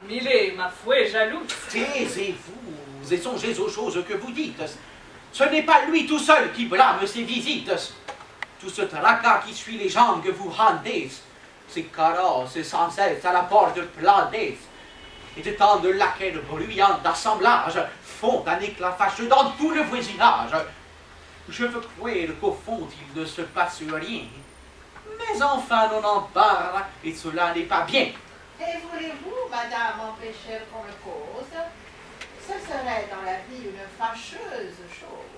Millet, ma foi, jaloux. Taisez-vous et songez aux choses que vous dites. Ce n'est pas lui tout seul qui blâme ses visites. Tout ce tracas qui suit les jambes que vous rendez, ces carrosses sans cesse à la porte planés, et de tant de laquais bruyants d'assemblage font un éclat fâcheux dans tout le voisinage. Je veux croire qu'au fond il ne se passe rien, mais enfin on en parle et cela n'est pas bien. Et voulez-vous, madame, empêcher qu'on le cause? Ce serait dans la vie une fâcheuse chose.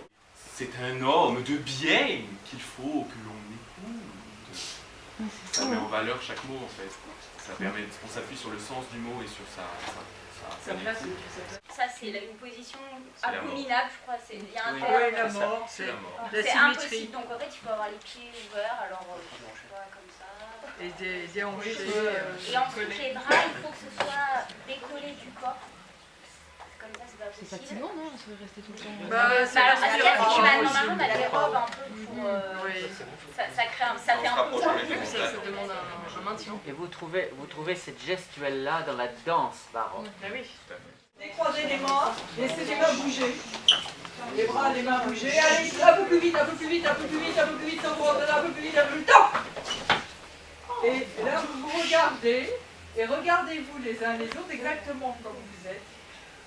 C'est un homme de bien qu'il faut que l'on écoute. Ça met en valeur chaque mot en fait. Ça permet, on s'appuie sur le sens du mot et sur sa place. Ça, c'est une position abominable, je crois. Il y a un Oui, la mort, c'est la c'est symétrie. impossible. Donc en fait, il faut avoir les pieds ouverts, alors tu vois, comme ça. Et des hanchés. Et ensuite, les bras, il faut que ce soit décollé du corps. Comme ça, c'est pas possible. C'est fatigant, non? Ça va rester tout le temps. Normalement, on a la robe un peu pour. Ça crée ça fait un peu. Ça demande un maintien. Et vous trouvez cette gestuelle-là dans la danse baroque? Oui. Décroisez les mains, laissez les mains bouger. Les bras, les mains bouger. Allez, un peu plus vite, un peu plus vite, un peu plus vite, un peu plus vite, un peu plus vite, un peu plus vite. Et là, vous vous regardez, et regardez-vous les uns les autres exactement comme vous êtes.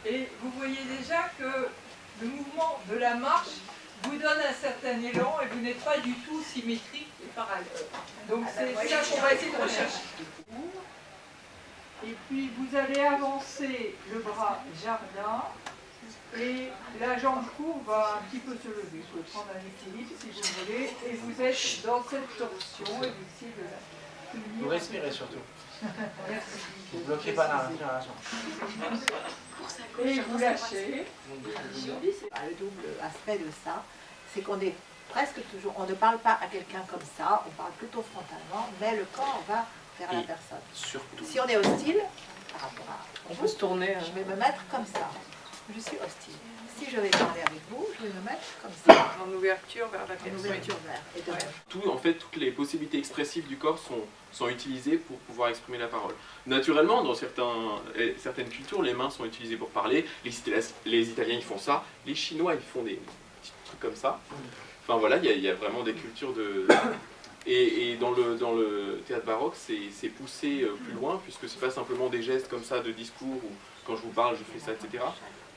Et vous voyez déjà que le mouvement de la marche vous donne un certain élan et vous n'êtes pas du tout symétrique et parallèle. Donc c'est ça qu'on va essayer de rechercher. Et puis vous allez avancer le bras jardin et la jambe courbe va un petit peu se lever. Vous pouvez prendre un équilibre si vous voulez et vous êtes dans cette torsion et vous essayez de la tenir. Vous respirez surtout. Merci. Vous ne bloquez pas la respiration. Et vous lâchez. Le double aspect de ça, c'est qu'on est presque toujours, on ne parle pas à quelqu'un comme ça, on parle plutôt frontalement, mais le corps va vers la personne. Surtout. Si on est hostile, par rapport à On peut se tourner. je vais me mettre comme ça. Je suis hostile. Si je vais parler avec vous, je vais me mettre comme ça. En ouverture vers la En personne. ouverture vers. Et de même. En fait, toutes les possibilités expressives du corps sont utilisées pour pouvoir exprimer la parole. Naturellement, dans certaines cultures, les mains sont utilisées pour parler. Les Italiens, ils font ça. Les Chinois, ils font des petits trucs comme ça. Enfin voilà, il y a vraiment des cultures de... Et dans le théâtre baroque, c'est poussé plus loin, puisque c'est pas simplement des gestes comme ça de discours, où quand je vous parle, je fais ça, etc.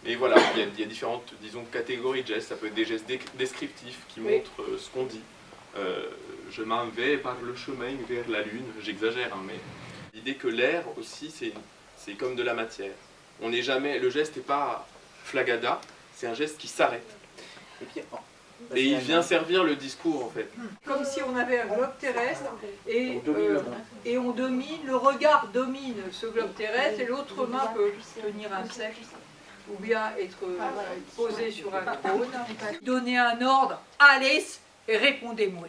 Mais voilà, il y a différentes, disons, catégories de gestes. Ça peut être des gestes descriptifs qui montrent ce qu'on dit. Je m'en vais par le chemin vers la lune, j'exagère, hein, mais l'idée que l'air aussi, c'est comme de la matière. On n'est jamais, le geste n'est pas flagada, c'est un geste qui s'arrête. Et il vient servir le discours en fait. Comme si on avait un globe terrestre et on domine, le regard domine ce globe terrestre et l'autre main peut tenir un sceptre ou bien être posée sur un trône. Donner un ordre, allez et répondez-moi.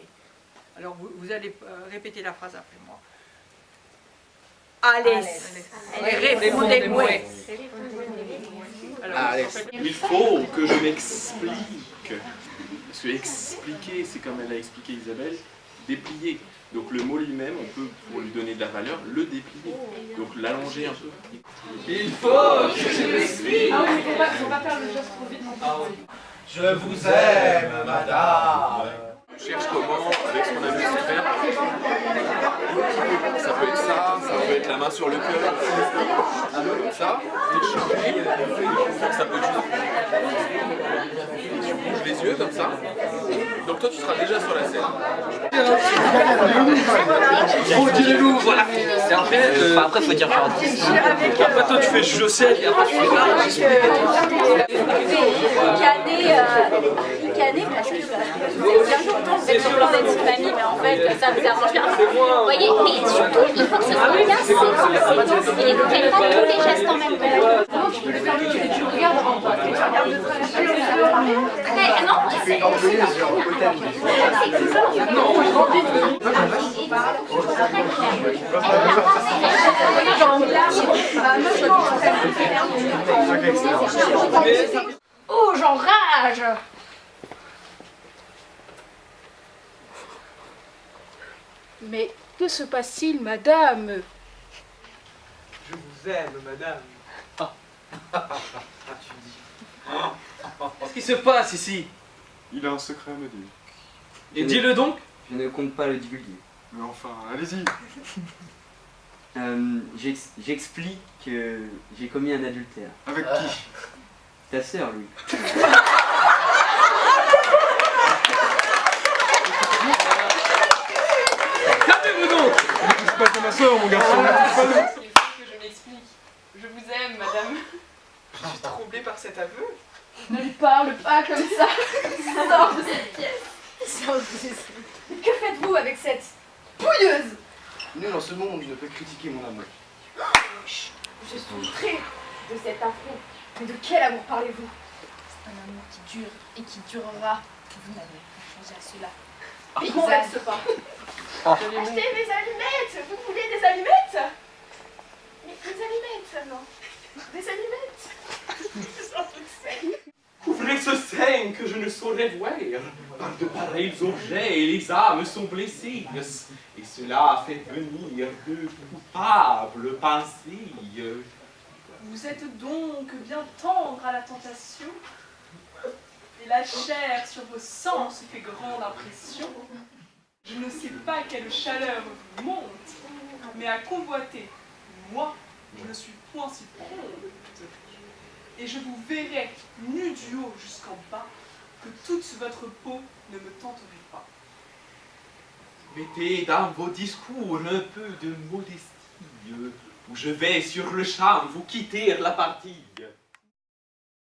Alors vous allez répéter la phrase après moi. Allez et répondez-moi. Il faut que je m'explique. Parce que expliquer, c'est comme elle a expliqué Isabelle, déplier. Donc le mot lui-même, on peut, pour lui donner de la valeur, le déplier. Donc l'allonger un peu. Il faut que je m'explique. Ah oui, faut pas faire le geste trop vite. Je vous aime, madame. On cherche comment, avec ce qu'on a vu se faire. Ça peut être ça peut être la main sur le cœur, comme ça, échanger. Ça peut être juste... Tu bouges les yeux comme ça. Donc toi tu seras déjà sur la scène. Oh, direz-nous, voilà. Et après, Après, faut dire genre. après toi tu fais je sais, et après tu fais Ricaner parce que bien longtemps vous êtes sur plan d'être une famille, mais en fait ça vous arrange bien. Vous voyez, mais surtout il faut que ce soit bien séquencé. Et vous faites pas tous les gestes en même temps. Non, tu peux le faire vite, tu regardes avant toi. Tu regardes de travers. Non, c'est Oh, j'enrage! Mais que se passe-t-il, madame? Je vous vous aime, madame. Qu'est-ce qui se passe ici? Il a un secret à me dire. Et dis-le donc. Je ne compte pas le divulguer. Mais enfin, allez-y. J'explique que j'ai commis un adultère. Avec qui? Ta sœur, Louis. Calmez-vous donc. Ne touche pas à ma soeur, mon garçon. Ne touche pas à... Il faut que je m'explique. Je vous aime, madame. Je suis troublée par cet aveu. Ne lui parle pas comme ça. Sors de cette pièce. Que faites-vous avec cette pouilleuse? Nul en ce monde ne peut critiquer mon amour. Je suis outrée de cet affront. Mais de quel amour parlez-vous? C'est un amour qui dure et qui durera. Vous n'avez pas changé à cela. Paysanne pas. Achetez mes allumettes. Vous voulez des allumettes? Mais des allumettes, non. Des allumettes. Ouvrez ce sein que je ne saurais voir. Par de pareils objets, les âmes sont blessées. Et cela fait venir de coupables pensées. Vous êtes donc bien tendre à la tentation, et la chair sur vos sens fait grande impression. Je ne sais pas quelle chaleur vous monte, mais à convoiter, moi, je ne suis point si prompte. Et je vous verrai nu du haut jusqu'en bas, que toute votre peau ne me tenterait pas. Mettez dans vos discours un peu de modestie, ou je vais sur le champ vous quitter la partie.